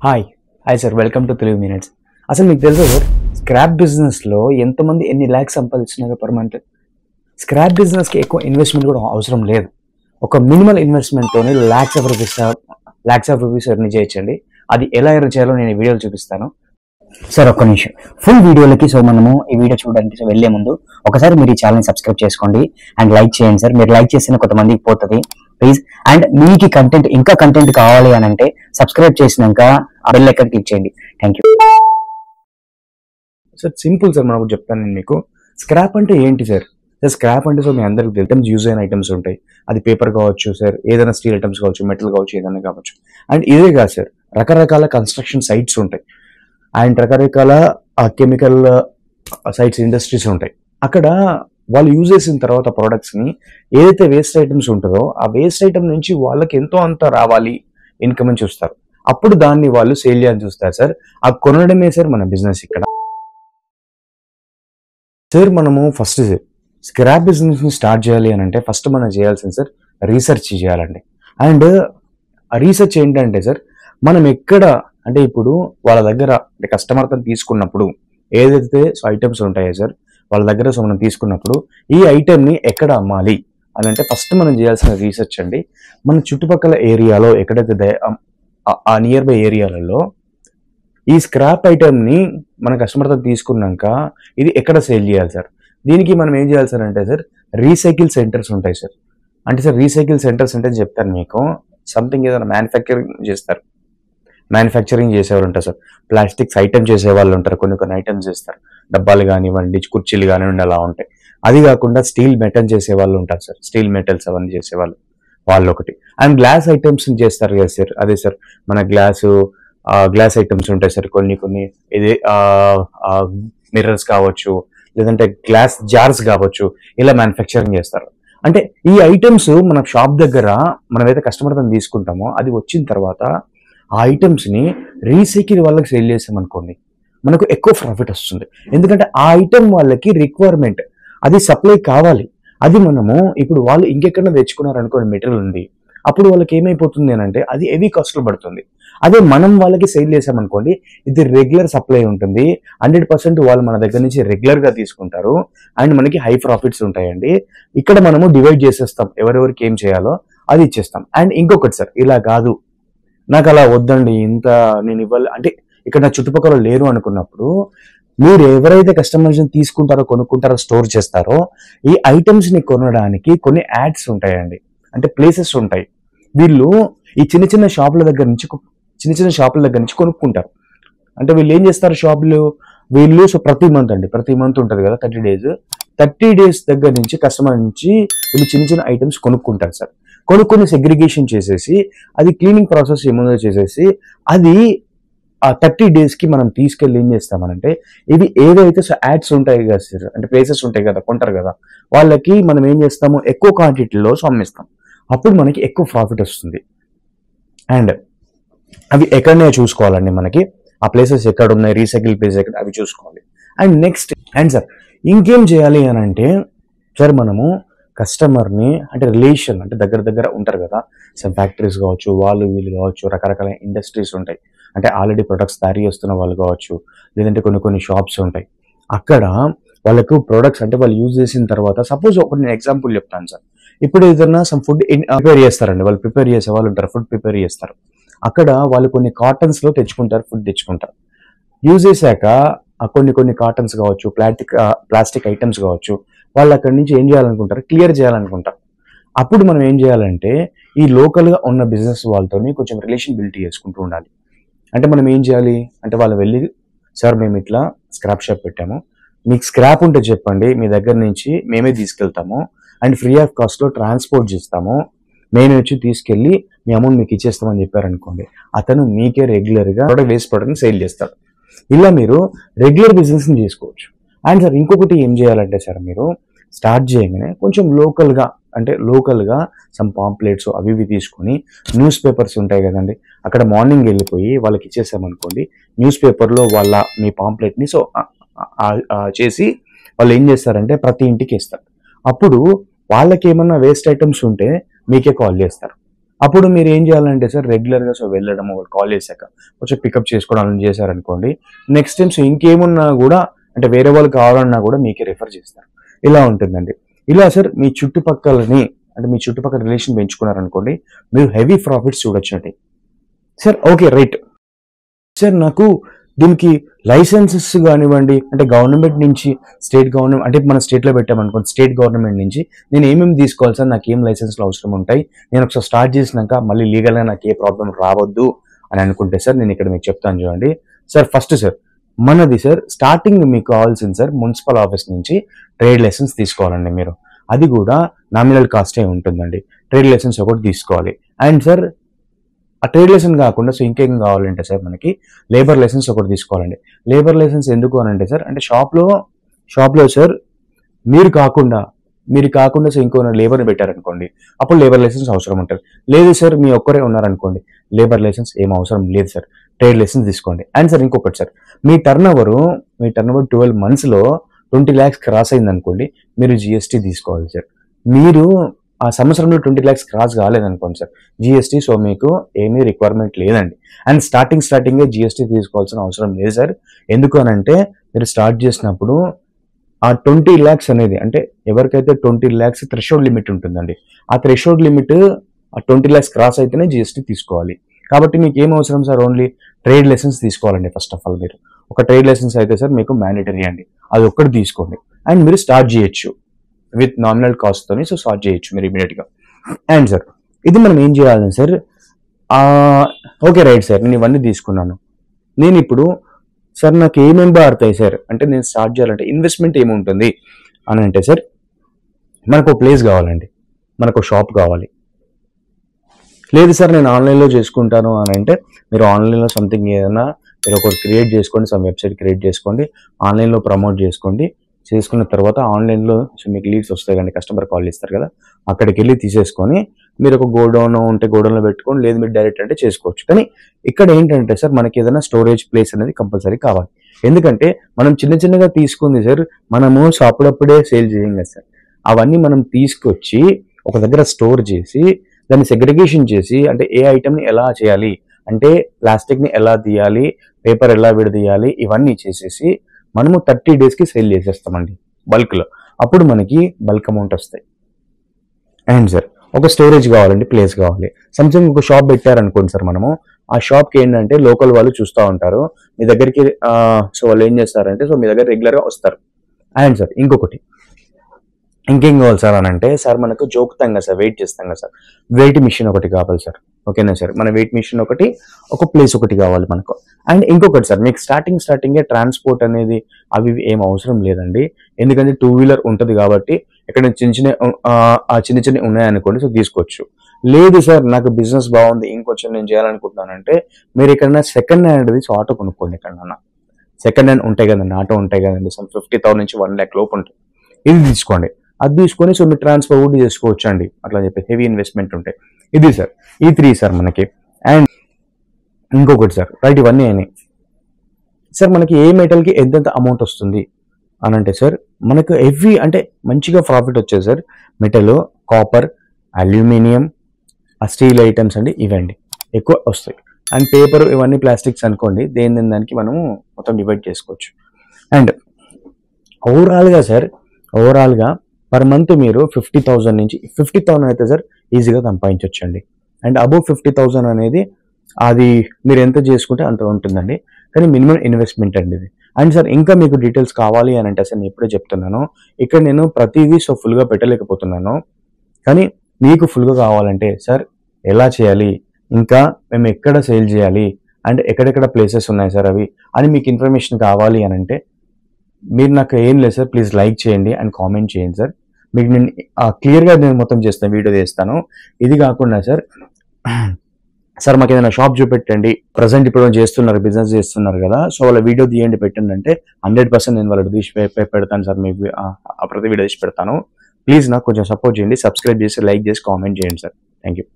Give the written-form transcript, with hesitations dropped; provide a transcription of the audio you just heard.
Hi hi sir welcome to Telugu minutes. అసలు మీకు తెలుసా సార్, స్క్రాప్ బిజినెస్లో ఎంతమంది ఎన్ని ల్యాక్స్ సంపాదిస్తున్నారు పర్ మంత్? స్క్రాప్ బిజినెస్కి ఎక్కువ ఇన్వెస్ట్మెంట్ కూడా అవసరం లేదు. ఒక మినిమల్ ఇన్వెస్ట్మెంట్తోనే ల్యాక్స్ ఆఫ్ రూపీస్ ఎర్న్ చేయొచ్చండి. అది ఎలా ఎర్న్ చేయాలో నేను ఈ వీడియోలో చూపిస్తాను. సార్ ఒక్క నిమిషం, ఫుల్ వీడియోలకి మనము ఈ వీడియో చూడడానికి వెళ్లే ముందు ఒకసారి మీరు ఈ ఛానల్ని సబ్స్క్రైబ్ చేసుకోండి అండ్ లైక్ చేయండి సార్. మీరు లైక్ చేసిన కొంతమందికి పోతుంది ప్లీజ్. అండ్ మీకు ఇంకా కంటెంట్ కావాలి అని అంటే సబ్స్క్రైబ్ చేసినాక ఆ బెల్ ఐకాన్ క్లిక్ చేయండి. Thank you sir. Simple sir, మనకు చెప్తాను నేను మీకు. స్క్రాప్ అంటే ఏంటి సార్? స్క్రాప్ అంటే మీ అందరికి ఐటమ్స్, యూజ్ అయిన ఐటమ్స్ ఉంటాయి. అది పేపర్ కావచ్చు సార్, ఏదైనా స్టీల్ ఐటమ్స్ కావచ్చు, మెటల్ కావచ్చు, ఏదైనా కావచ్చు. అండ్ ఇదే కాదు సార్, రకరకాల కన్స్ట్రక్షన్ సైట్స్ ఉంటాయి అండ్ రకరకాల కెమికల్ సైట్స్, ఇండస్ట్రీస్ ఉంటాయి. అక్కడ వాళ్ళు యూజ్ చేసిన తర్వాత ప్రోడక్ట్స్ని ఏదైతే వేస్ట్ ఐటమ్స్ ఉంటుందో ఆ వేస్ట్ ఐటమ్ నుంచి వాళ్ళకి ఎంతో అంత రావాలి ఇన్కమ్ అని చూస్తారు. అప్పుడు దాన్ని వాళ్ళు సేల్ చేయాలని చూస్తారు సార్. ఆ కొనడమే సార్ మన బిజినెస్ ఇక్కడ. సార్ మనము ఫస్ట్ స్క్రాప్ బిజినెస్ని స్టార్ట్ చేయాలి అని అంటే ఫస్ట్ మనం చేయాల్సింది సార్ రీసెర్చ్ చేయాలండి. అండ్ ఆ రీసెర్చ్ ఏంటంటే సార్, మనం ఎక్కడ అంటే ఇప్పుడు వాళ్ళ దగ్గర అంటే కస్టమర్తో తీసుకున్నప్పుడు ఏదైతే ఐటమ్స్ ఉంటాయో సార్ వాళ్ళ దగ్గర మనం తీసుకున్నప్పుడు ఈ ఐటెంని ఎక్కడ అమ్మాలి అని అంటే ఫస్ట్ మనం చేయాల్సిన రీసెర్చ్ అండి. మన చుట్టుపక్కల ఏరియాలో ఎక్కడైతే ఆ నియర్ బై ఏరియాలలో ఈ స్క్రాప్ ఐటెంని మన కస్టమర్తో తీసుకున్నాక ఇది ఎక్కడ సేల్ చేయాలి సార్? దీనికి మనం ఏం చేయాలి సార్ అంటే సార్ రీసైకిల్ సెంటర్స్ ఉంటాయి సార్. అంటే సార్ రీసైకిల్ సెంటర్స్ అంటే చెప్తాను మీకు. సంథింగ్ ఏదైనా మ్యానుఫ్యాక్చరింగ్ చేసేవాళ్ళు ఉంటారు సార్. ప్లాస్టిక్స్ ఐటమ్ చేసే వాళ్ళు ఉంటారు, కొన్ని ఐటమ్స్ చేస్తారు. డబ్బాలు కానివ్వండి, కుర్చీలు కానివ్వండి, అలా ఉంటాయి. అది కాకుండా స్టీల్ మెటల్ చేసే వాళ్ళు ఉంటారు సార్. స్టీల్ మెటల్స్ అవన్నీ చేసేవాళ్ళు వాళ్ళు ఒకటి. అండ్ గ్లాస్ ఐటమ్స్ చేస్తారు కదా సార్. అదే సార్ మన గ్లాస్ ఐటమ్స్ ఉంటాయి సార్. కొన్ని ఇది మిర్రర్స్ కావచ్చు, లేదంటే గ్లాస్ జార్స్ కావచ్చు, ఇలా మ్యానుఫ్యాక్చరింగ్ చేస్తారు. అంటే ఈ ఐటమ్స్ మన షాప్ దగ్గర మనమైతే కస్టమర్తో తీసుకుంటామో అది వచ్చిన తర్వాత ఆ ఐటమ్స్ని రీసైకిల్ వాళ్ళకి సేల్ చేసామనుకోండి, మనకు ఎక్కువ ప్రాఫిట్ వస్తుంది. ఎందుకంటే ఆ ఐటమ్ వాళ్ళకి రిక్వైర్మెంట్, అది సప్లై కావాలి. అది మనము ఇప్పుడు వాళ్ళు ఇంకెక్కడ తెచ్చుకున్నారు అనుకోండి, మెటీరియల్ ఉంది, అప్పుడు వాళ్ళకి ఏమైపోతుంది అని అంటే అది హెవీ కాస్ట్లో పడుతుంది. అదే మనం వాళ్ళకి సేల్ చేసామనుకోండి, ఇది రెగ్యులర్ సప్లై ఉంటుంది. 100% వాళ్ళు మన దగ్గర నుంచి రెగ్యులర్గా తీసుకుంటారు అండ్ మనకి హై ప్రాఫిట్స్ ఉంటాయండి. ఇక్కడ మనము డివైడ్ చేసేస్తాం, ఎవరెవరికి ఏం చేయాలో అది ఇచ్చేస్తాం. అండ్ ఇంకొకటి సార్, ఇలా కాదు నాకు అలా వద్దండి, ఇంత నేను ఇవ్వాలి అంటే ఇక్కడ నా చుట్టుపక్కల లేరు అనుకున్నప్పుడు, మీరు ఎవరైతే కస్టమర్స్ తీసుకుంటారో, కొనుక్కుంటారో, స్టోర్ చేస్తారో ఈ ఐటమ్స్ని కొనడానికి కొన్ని యాడ్స్ ఉంటాయండి, అంటే ప్లేసెస్ ఉంటాయి. వీళ్ళు ఈ చిన్న చిన్న షాపుల దగ్గర నుంచి కొనుక్కుంటారు. అంటే వీళ్ళు ఏం చేస్తారు షాపులు, వీళ్ళు సో ప్రతి మంత్ ఉంటుంది కదా 30 days దగ్గర నుంచి కస్టమర్ నుంచి వీళ్ళు చిన్న చిన్న ఐటమ్స్ కొనుక్కుంటారు సార్. కొన్ని సెగ్రిగేషన్ చేసేసి అది క్లీనింగ్ ప్రాసెస్ ఏముందో చేసేసి అది ఆ 30 daysకి మనం తీసుకెళ్ళి ఏం చేస్తామనంటే ఇవి ఏవైతే యాడ్స్ ఉంటాయి కదా సార్, అంటే ప్లేసెస్ ఉంటాయి కదా, కొంటారు కదా, వాళ్ళకి మనం ఏం చేస్తాము ఎక్కువ క్వాంటిటీలో అమ్మిస్తాం. అప్పుడు మనకి ఎక్కువ ప్రాఫిట్ వస్తుంది. అండ్ అవి ఎక్కడనే చూసుకోవాలండి, మనకి ఆ ప్లేసెస్ ఎక్కడ ఉన్నాయి, రీసైకిల్ ప్లేస్ ఎక్కడ, అవి చూసుకోవాలి. అండ్ నెక్స్ట్ సార్ ఇంకేం చేయాలి అని అంటే సార్ మనము కస్టమర్ని అంటే రిలేషన్, అంటే దగ్గర ఉంటారు కదా, సమ్ ఫ్యాక్టరీస్ కావచ్చు, వీళ్ళు కావచ్చు, రకరకాల ఇండస్ట్రీస్ ఉంటాయి, అంటే ఆల్రెడీ ప్రొడక్ట్స్ తయారు చేస్తున్న వాళ్ళు కావచ్చు, లేదంటే కొన్ని షాప్స్ ఉంటాయి. అక్కడ వాళ్ళకు ప్రొడక్ట్స్ అంటే వాళ్ళు యూజ్ చేసిన తర్వాత సపోజ్ ఒకటి నేను ఎగ్జాంపుల్ చెప్తాను సార్. ఇప్పుడు ఏదైనా సమ్ ఫుడ్ ప్రిపేర్ చేస్తారండి, వాళ్ళు ప్రిపేర్ చేసే వాళ్ళు ఉంటారు, ఫుడ్ ప్రిపేర్ చేస్తారు. అక్కడ వాళ్ళు కొన్ని కాటన్స్లో ఫుడ్ తెచ్చుకుంటారు. యూజ్ చేశాక కొన్ని కాటన్స్ కావచ్చు, ప్లాస్టిక్ ఐటమ్స్ కావచ్చు, వాళ్ళు అక్కడి నుంచి ఏం చేయాలనుకుంటారు, క్లియర్ చేయాలనుకుంటారు. అప్పుడు మనం ఏం చేయాలంటే ఈ లోకల్గా ఉన్న బిజినెస్ వాళ్ళతో కొంచెం రిలేషన్ బిల్డ్ చేసుకుంటూ ఉండాలి. అంటే మనం ఏం చేయాలి అంటే వాళ్ళు వెళ్ళి, సార్ మేము ఇట్లా స్క్రాప్ షాప్ పెట్టాము, మీకు స్క్రాప్ ఉంటే చెప్పండి, మీ దగ్గర నుంచి మేమే తీసుకెళ్తాము అండ్ ఫ్రీ ఆఫ్ కాస్ట్లో ట్రాన్స్పోర్ట్ చేస్తాము, మేమే వచ్చి తీసుకెళ్ళి మీ అమౌంట్ మీకు ఇచ్చేస్తామని చెప్పారనుకోండి, అతను మీకే రెగ్యులర్గా వేస్ట్ ప్రోడక్ట్ని సేల్ చేస్తాడు. ఇలా మీరు రెగ్యులర్ బిజినెస్ని చేసుకోవచ్చు. అండ్ సార్ ఇంకొకటి ఏం చేయాలంటే సార్, మీరు స్టార్ట్ చేయగానే కొంచెం లోకల్గా సమ్ పాంప్లెట్స్ అవి తీసుకొని, న్యూస్ పేపర్స్ ఉంటాయి కదండి, అక్కడ మార్నింగ్ వెళ్ళిపోయి వాళ్ళకి ఇచ్చేసామనుకోండి, న్యూస్ పేపర్లో మీ పాంప్లెట్ని చేసి వాళ్ళు ఏం చేస్తారంటే ప్రతి ఇంటికి ఇస్తారు. అప్పుడు వాళ్ళకి ఏమన్నా వేస్ట్ ఐటమ్స్ ఉంటే మీకే కాల్ చేస్తారు. అప్పుడు మీరు ఏం చేయాలంటే సార్ రెగ్యులర్గా సో వెళ్ళడం, వాళ్ళు కాల్ చేశాక కొంచెం పికప్ చేసుకోవడం అలా చేశారనుకోండి, నెక్స్ట్ టైం సో ఇంకేమున్నా కూడా అంటే వేరే వాళ్ళు కావాలన్నా కూడా మీకే రిఫర్ చేస్తారు. ఇలా ఉంటుందండి. ఇలా సార్ మీ చుట్టుపక్కలని అంటే మీ చుట్టుపక్కల రిలేషన్ పెంచుకున్నారనుకోండి, మీరు హెవీ ప్రాఫిట్స్ చూడొచ్చండి. సార్ ఓకే రైట్ సార్, నాకు దీనికి లైసెన్సెస్ కానివ్వండి, అంటే గవర్నమెంట్ నుంచి స్టేట్ గవర్నమెంట్ అంటే మన స్టేట్లో పెట్టామనుకోండి, స్టేట్ గవర్నమెంట్ నుంచి నేను ఏమేమి తీసుకోవాలి సార్, నాకు ఏం లైసెన్స్లు అవసరం ఉంటాయి, నేను ఒకసారి స్టార్ట్ చేసినాక మళ్ళీ లీగల్గా నాకు ఏ ప్రాబ్లం రావద్దు అని అనుకుంటే సార్ నేను ఇక్కడ మీకు చెప్తాను చూడండి. సార్ ఫస్ట్ సార్ మనది సార్ స్టార్టింగ్ మీకు కావాల్సింది సార్ మున్సిపల్ ఆఫీస్ నుంచి ట్రేడ్ లైసెన్స్ తీసుకోవాలండి మీరు. అది కూడా నామినల్ కాస్టే ఉంటుందండి. ట్రేడ్ లైసెన్స్ ఒకటి తీసుకోవాలి. అండ్ సార్ ఆ ట్రేడ్ లైసెన్స్ కాకుండా సో ఇంకేం కావాలంటే సార్ మనకి లేబర్ లైసెన్స్ ఒకటి తీసుకోవాలండి. లేబర్ లైసెన్స్ ఎందుకు అని అంటే సార్, అంటే షాప్లో సార్ మీరు కాకుండా సో ఇంకో లేబర్ని పెట్టారనుకోండి, అప్పుడు లేబర్ లైసెన్స్ అవసరం ఉంటుంది. లేదు సార్ మీ ఒక్కరే ఉన్నారనుకోండి, లేబర్ లైసెన్స్ ఏం అవసరం లేదు సార్, ట్రేడ్ లైసెన్స్ తీసుకోండి. అండ్ సార్ ఇంకొకటి సార్, మీ టర్న్ ఓవర్ 12 monthsలో 20 lakhs క్రాస్ అయింది అనుకోండి, మీరు జిఎస్టీ తీసుకోవాలి సార్. మీరు ఆ సంవత్సరంలో 20 lakhs క్రాస్ కాలేదనుకోండి సార్, జిఎస్టీ సో మీకు ఏమీ రిక్వైర్మెంట్ లేదండి. అండ్ స్టార్టింగే జిఎస్టీ తీసుకోవాల్సిన అవసరం లేదు సార్. ఎందుకు అని అంటే మీరు స్టార్ట్ చేసినప్పుడు ఆ 20 lakhs అనేది అంటే ఎవరికైతే 20 lakhs థ్రెషోల్డ్ లిమిట్ ఉంటుందండి, ఆ థ్రెషోల్డ్ లిమిట్ ఆ 20 lakhs క్రాస్ అయితేనే జిఎస్టీ తీసుకోవాలి. కాబట్టి మీకు ఏం అవసరం సార్, ఓన్లీ ట్రేడ్ లైసెన్స్ తీసుకోవాలండి. ఫస్ట్ ఆఫ్ ఆల్ మీరు ఒక ట్రేడ్ లైసెన్స్ అయితే సార్ మీకు మ్యాండేటరీ అండి, అది ఒక్కటి తీసుకోండి. అండ్ మీరు స్టార్ట్ చేయొచ్చు విత్ నామినల్ కాస్ట్తోని, సో స్టార్ట్ చేయొచ్చు మీరు ఇమీడియట్గా. అండ్ సార్ ఇది మనం ఏం చేయాలి సార్, ఓకే రైట్ సార్ నేను ఇవన్నీ తీసుకున్నాను, నేను ఇప్పుడు సార్ నాకు ఏమేమి పడతాయి సార్ అంటే నేను స్టార్ట్ చేయాలంటే ఇన్వెస్ట్మెంట్ ఏముంటుంది అని అంటే సార్, మనకు ఒక ప్లేస్ కావాలండి, మనకు షాప్ కావాలి. లేదు సార్ నేను ఆన్లైన్లో చేసుకుంటాను అని అంటే మీరు ఆన్లైన్లో సంథింగ్ ఏదైనా మీరు ఒకటి క్రియేట్ చేసుకోండి, సమ్ వెబ్సైట్ క్రియేట్ చేసుకోండి, ఆన్లైన్లో ప్రమోట్ చేసుకోండి. చేసుకున్న తర్వాత ఆన్లైన్లో సో మీకు లీడ్స్ వస్తాయి కానీ కస్టమర్ కాల్ ఇస్తారు కదా, అక్కడికి వెళ్ళి తీసేసుకొని మీరు ఒక గోడౌన్ ఉంటే గోడౌన్లో పెట్టుకోండి, లేదు మీరు డైరెక్ట్ అంటే చేసుకోవచ్చు. కానీ ఇక్కడ ఏంటంటే సార్ మనకి ఏదైనా స్టోరేజ్ ప్లేస్ అనేది కంపల్సరీ కావాలి. ఎందుకంటే మనం చిన్నగా తీసుకుంది సార్, మనము అప్పుడప్పుడే సేల్ చేయం కదా సార్, అవన్నీ మనం తీసుకొచ్చి ఒక దగ్గర స్టోర్ చేసి దాన్ని సెగ్రిగేషన్ చేసి అంటే ఏ ఐటమ్ని ఎలా చేయాలి అంటే ప్లాస్టిక్ని ఎలా తీయాలి, పేపర్ ఎలా విడదీయాలి, ఇవన్నీ చేసేసి మనము 30 daysకి సేల్ చేసేస్తామండి బల్క్లో. అప్పుడు మనకి బల్క్ అమౌంట్ వస్తాయి. అండ్ సార్ ఒక స్టోరేజ్ కావాలండి, ప్లేస్ కావాలి. సంథింగ్ ఒక షాప్ పెట్టారనుకోండి సార్, మనము ఆ షాప్కి ఏంటంటే లోకల్ వాళ్ళు చూస్తూ ఉంటారు మీ దగ్గరికి, సో వాళ్ళు ఏం చేస్తారంటే సో మీ దగ్గర రెగ్యులర్గా వస్తారు. అండ్ సార్ ఇంకేం కావాలి సార్ అని అంటే సార్ మనకు జోకుతాం కదా సార్, వెయిట్ చేస్తాం కదా సార్, వెయిట్ మిషన్ ఒకటి కావాలి సార్. ఓకేనా సార్, మన వెయిట్ మిషన్ ఒకటి, ఒక ప్లేస్ ఒకటి కావాలి మనకు. అండ్ ఇంకొకటి సార్ మీకు స్టార్టింగే ట్రాన్స్పోర్ట్ అనేది అవి ఏం అవసరం లేదండి. ఎందుకంటే 2-wheeler ఉంటుంది కాబట్టి ఇక్కడ చిన్న ఉన్నాయనుకోండి సో తీసుకోవచ్చు. లేదు సార్ నాకు బిజినెస్ బాగుంది ఇంకొంచెం నేను చేయాలనుకుంటున్నానంటే మీరు ఎక్కడైనా సెకండ్ హ్యాండ్ది ఆటో కొనుక్కోండి. ఎక్కడన్నా సెకండ్ హ్యాండ్ ఉంటాయి కదండి, ఆటో ఉంటాయి కదండి, సమ్ 50,000 నుంచి 1 lakh లోపు ఉంటుంది, ఇది తీసుకోండి. అది తీసుకొని సో మీరు ట్రాన్స్ఫర్ కూడా చేసుకోవచ్చు అండి, అట్లా చెప్పి హెవీ ఇన్వెస్ట్మెంట్ ఉంటాయి. ఇది సార్ ఈ 3 సార్ మనకి. అండ్ ఇంకొకటి సార్ రైట్, ఇవన్నీ అయినాయి సార్. మనకి ఏ మెటల్కి ఎంత అమౌంట్ వస్తుంది అని అంటే సార్ మనకు హెవీ అంటే మంచిగా ప్రాఫిట్ వచ్చేది sir metal, copper, aluminium, steel items అండి, ఇవండి ఎక్కువ వస్తాయి. అండ్ పేపర్ ఇవన్నీ ప్లాస్టిక్స్ అనుకోండి, దానికి మనము మొత్తం డివైడ్ చేసుకోవచ్చు. అండ్ ఓవరాల్గా పర్ మంత్ మీరు 50,000 నుంచి 50,000 అయితే సార్ ఈజీగా సంపాదించవచ్చు అండి. అండ్ అబోవ్ 50,000 అనేది అది మీరు ఎంత చేసుకుంటే అంత ఉంటుందండి, కానీ మినిమం ఇన్వెస్ట్మెంట్ అండి ఇది. అండ్ సార్ ఇంకా మీకు డీటెయిల్స్ కావాలి అని అంటే సార్ నేను ఇప్పుడే చెప్తున్నాను, ఇక్కడ నేను ప్రతిదీ సో ఫుల్గా పెట్టలేకపోతున్నాను, కానీ మీకు ఫుల్గా కావాలంటే సార్ ఎలా చేయాలి, ఇంకా మేము ఎక్కడ సేల్ చేయాలి అండ్ ఎక్కడెక్కడ ప్లేసెస్ ఉన్నాయి సార్ అవి అని మీకు ఇన్ఫర్మేషన్ కావాలి అని అంటే మీరు నాకు ఏం లేదు సార్, ప్లీజ్ లైక్ చేయండి అండ్ కామెంట్ చేయండి సార్. మీకు నేను క్లియర్గా నేను మొత్తం చేస్తాను, వీడియో చేస్తాను. ఇది కాకుండా సార్ మాకు ఏదైనా షాప్ చూపెట్టండి, ప్రజెంట్ ఇప్పుడు చేస్తున్నారు బిజినెస్ చేస్తున్నారు కదా, సో వాళ్ళ వీడియో తీయండి పెట్టండి అంటే 100% నేను వాళ్ళకి తీసి పెడతాను సార్, మీకు ప్రతి వీడియో తీసి పెడతాను. ప్లీజ్ నాకు కొంచెం సపోర్ట్ చేయండి, సబ్స్క్రైబ్ చేసి లైక్ చేసి కామెంట్ చేయండి సార్. Thank you.